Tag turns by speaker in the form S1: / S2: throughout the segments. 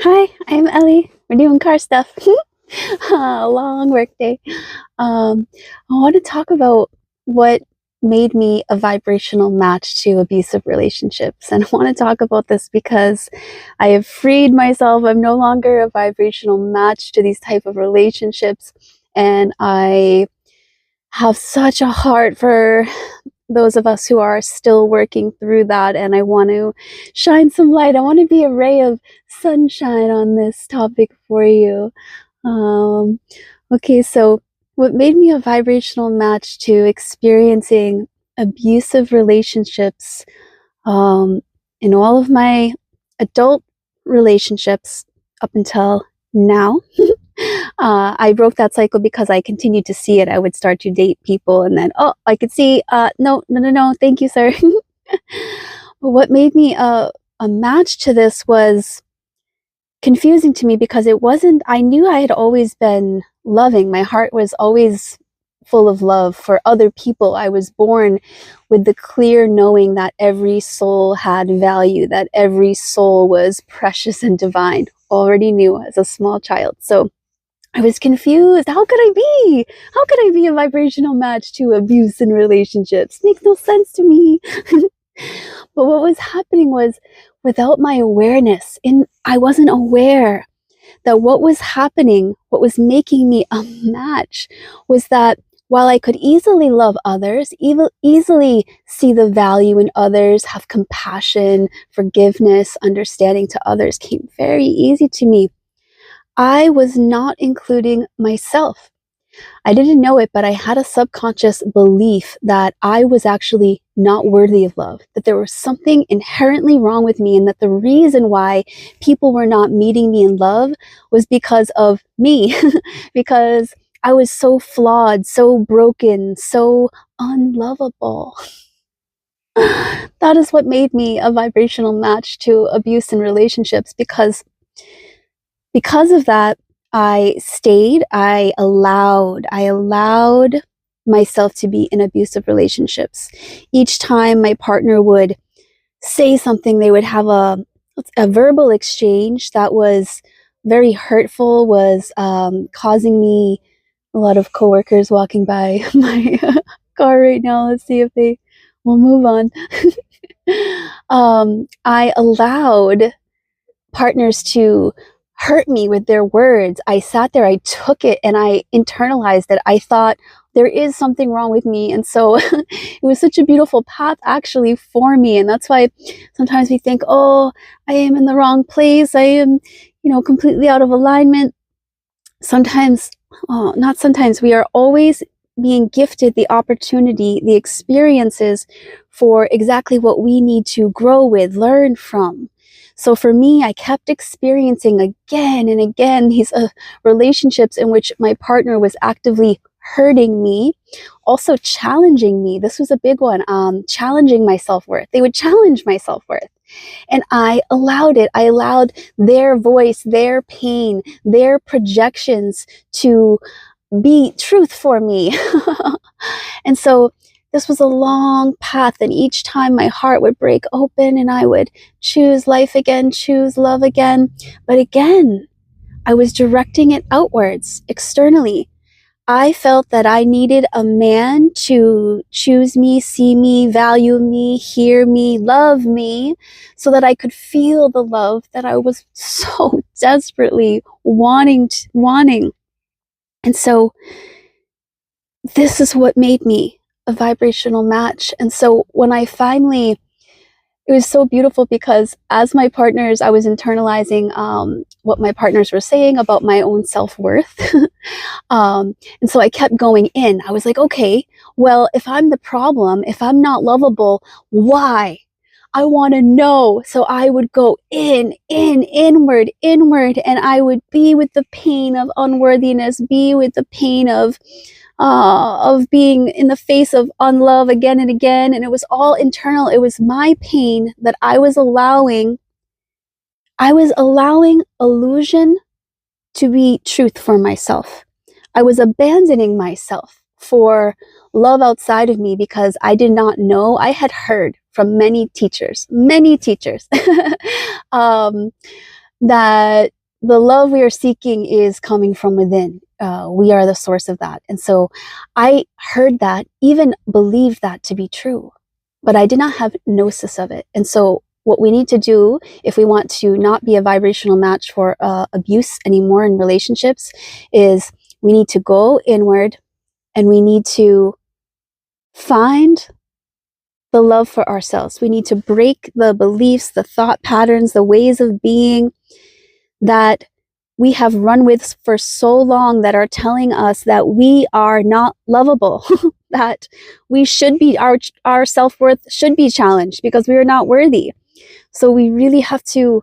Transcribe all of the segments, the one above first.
S1: Hi, I'm Ellie. We're doing car stuff. Long work day. I want to talk about what made me a vibrational match to abusive relationships. And I want to talk about this because I have freed myself. I'm no longer a vibrational match to these type of relationships. And I have such a heart for those of us who are still working through that, and I want to shine some light. I want to be a ray of sunshine on this topic for you. Um, okay, so what made me a vibrational match to experiencing abusive relationships in all of my adult relationships up until now. I broke that cycle because I continued to see it. I would start to date people and then, oh, I could see, no, thank you, sir. But what made me a match to this was confusing to me because it wasn't, I knew I had always been loving. My heart was always full of love for other people. I was born with the clear knowing that every soul had value, that every soul was precious and divine. Already knew as a small child. So I was confused. How could I be? How could I be a vibrational match to abuse in relationships? Makes no sense to me. But what was happening was, without my awareness, I wasn't aware that what was happening, what was making me a match, was that while I could easily love others, easily see the value in others, have compassion, forgiveness, understanding to others, came very easy to me. I was not including myself. I didn't know it, but I had a subconscious belief that I was actually not worthy of love, that there was something inherently wrong with me, and that the reason why people were not meeting me in love was because of me, because I was so flawed, so broken, so unlovable. That is what made me a vibrational match to abuse in relationships, because of that, I stayed, I allowed myself to be in abusive relationships. Each time my partner would say something, they would have a verbal exchange that was very hurtful, was causing me a lot of coworkers walking by my car right now. Let's see if they will move on. I allowed partners to hurt me with their words. I sat there, I took it, and I internalized it. I thought there is something wrong with me. And so it was such a beautiful path actually for me. And that's why sometimes we think, oh, I am in the wrong place. I am, completely out of alignment. Sometimes, not sometimes, we are always being gifted the opportunity, the experiences for exactly what we need to grow with, learn from. So for me, I kept experiencing again and again these relationships in which my partner was actively hurting me, also challenging me. This was a big one, challenging my self-worth. They would challenge my self-worth. And I allowed it. I allowed their voice, their pain, their projections to be truth for me. And so this was a long path, and each time my heart would break open and I would choose life again, choose love again. But again, I was directing it outwards, externally. I felt that I needed a man to choose me, see me, value me, hear me, love me, so that I could feel the love that I was so desperately wanting. And so this is what made me a vibrational match. And so when I finally, it was so beautiful because as my partners, I was internalizing what my partners were saying about my own self-worth. And so I kept going in. I was like, okay, well, if I'm the problem, if I'm not lovable, why? I want to know. So I would go inward, and I would be with the pain of unworthiness, be with the pain of being in the face of unlove again and again. And it was all internal. It was my pain that I was allowing illusion to be truth for myself. I was abandoning myself for love outside of me because I did not know. I had heard from many teachers, that the love we are seeking is coming from within. We are the source of that. And so I heard that, even believed that to be true, but I did not have gnosis of it. And so what we need to do if we want to not be a vibrational match for abuse anymore in relationships is we need to go inward and we need to find the love for ourselves. We need to break the beliefs, the thought patterns, the ways of being that we have run with for so long that are telling us that we are not lovable, that we should be, our self-worth should be challenged because we are not worthy. So we really have to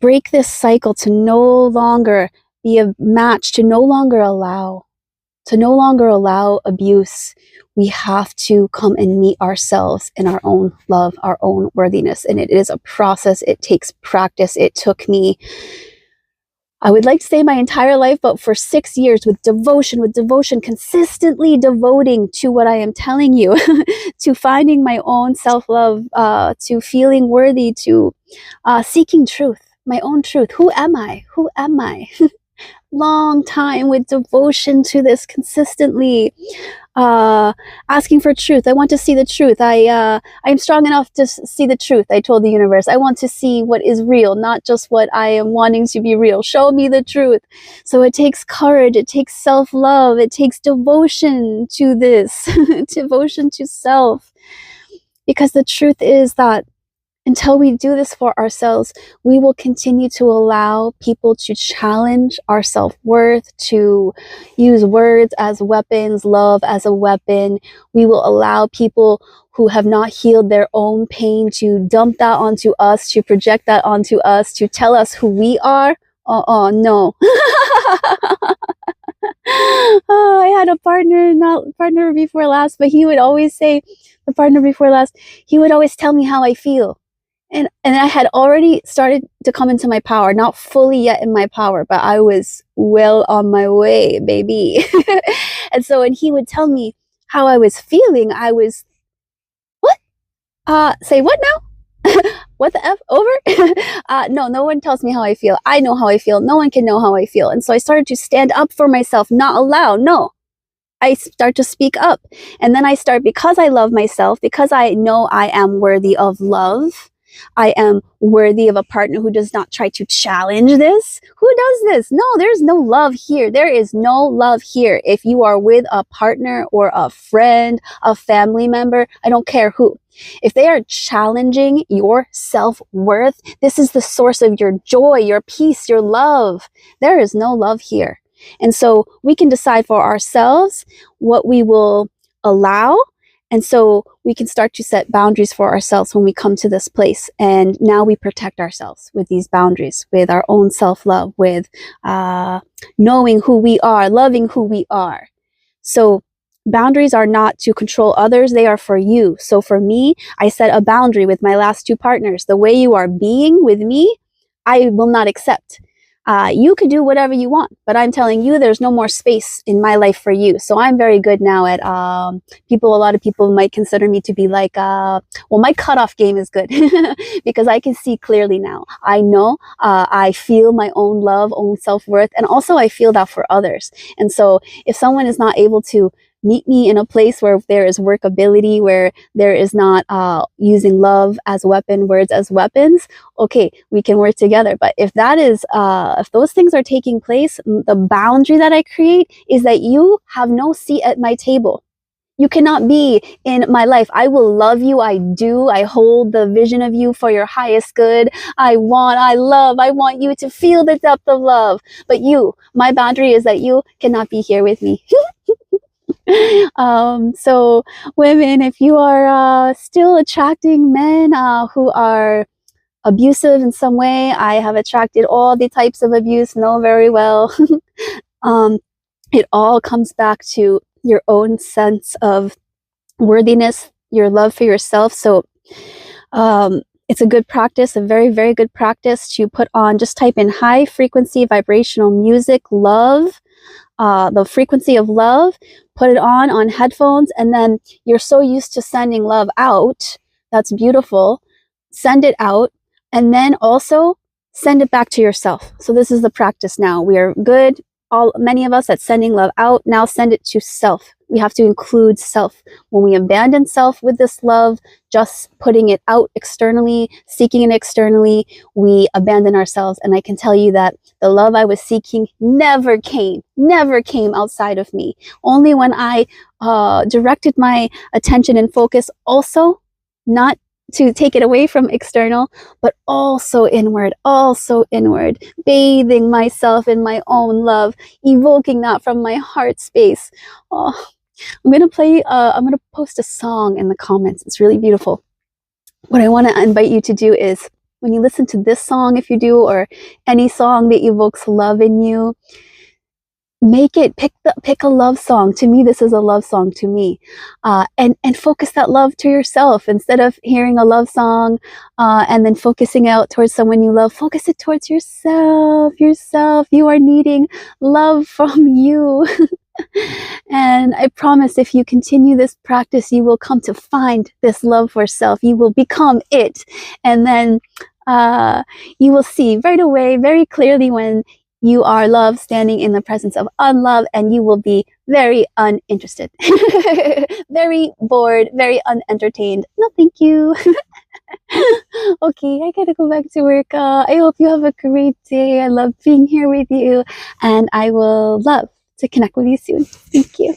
S1: break this cycle, to no longer be a match, to no longer allow abuse. We have to come and meet ourselves in our own love, our own worthiness. And it is a process. It takes practice. It took me, I would like to say my entire life, but for 6 years with devotion, consistently devoting to what I am telling you, to finding my own self-love, to feeling worthy, to seeking truth, my own truth. Who am I? Who am I? Long time with devotion to this, consistently asking for truth. I want to see the truth. I am strong enough to see the truth. I told the universe, I want to see what is real, not just what I am wanting to be real. Show me the truth. So it takes courage. It takes self-love. It takes devotion to this, devotion to self. Because the truth is that until we do this for ourselves, we will continue to allow people to challenge our self-worth, to use words as weapons, love as a weapon. We will allow people who have not healed their own pain to dump that onto us, to project that onto us, to tell us who we are. No. Oh, I had a partner, not partner before last, but he would always say, the partner before last, he would always tell me how I feel. And I had already started to come into my power, not fully yet in my power, but I was well on my way, baby. And so when he would tell me how I was feeling, I was, what? Say what now? What the F? Over? No one tells me how I feel. I know how I feel. No one can know how I feel. And so I started to stand up for myself, not allow. No. I start to speak up. And then I start, because I love myself, because I know I am worthy of love, I am worthy of a partner who does not try to challenge this. Who does this? No, there's no love here. There is no love here. If you are with a partner or a friend, a family member, I don't care who. If they are challenging your self-worth, this is the source of your joy, your peace, your love. There is no love here. And so we can decide for ourselves what we will allow. And so we can start to set boundaries for ourselves when we come to this place. And now we protect ourselves with these boundaries, with our own self-love, with knowing who we are, loving who we are. So boundaries are not to control others. They are for you. So for me, I set a boundary with my last 2 partners. The way you are being with me, I will not accept. You could do whatever you want, but I'm telling you, there's no more space in my life for you. So I'm very good now at a lot of people might consider me to be like, well, my cutoff game is good because I can see clearly now. I know, I feel my own love, own self-worth, and also I feel that for others. And so if someone is not able to meet me in a place where there is workability, where there is not using love as a weapon, words as weapons, okay, we can work together. But if that is, if those things are taking place, the boundary that I create is that you have no seat at my table. You cannot be in my life. I will love you. I do. I hold the vision of you for your highest good. I want you to feel the depth of love. But you, my boundary is that you cannot be here with me. So women, if you are still attracting men who are abusive in some way, I have attracted all the types of abuse, know very well. It all comes back to your own sense of worthiness, your love for yourself. So it's a good practice, a very, very good practice to put on, just type in high frequency vibrational music, love, the frequency of love, put it on headphones, and then you're so used to sending love out. That's beautiful. Send it out, and then also send it back to yourself. So this is the practice now. We are good, many of us, at sending love out. Now send it to self. We have to include self. When we abandon self with this love, just putting it out externally, seeking it externally, we abandon ourselves. And I can tell you that the love I was seeking never came outside of me. Only when I directed my attention and focus also, not to take it away from external, but also inward, bathing myself in my own love, evoking that from my heart space. Oh, I'm gonna post a song in the comments. It's really beautiful. What I want to invite you to do is, when you listen to this song, if you do, or any song that evokes love in you, pick a love song. To me, this is a love song to me, and focus that love to yourself. Instead of hearing a love song and then focusing out towards someone you love, focus it towards yourself. You are needing love from you. And I promise, if you continue this practice, you will come to find this love for self. You will become it, and then you will see right away, very clearly, when you are love standing in the presence of unlove, and you will be very uninterested, very bored, very unentertained. No, thank you. Okay, I gotta go back to work. I hope you have a great day. I love being here with you, and I will love to connect with you soon. Thank you.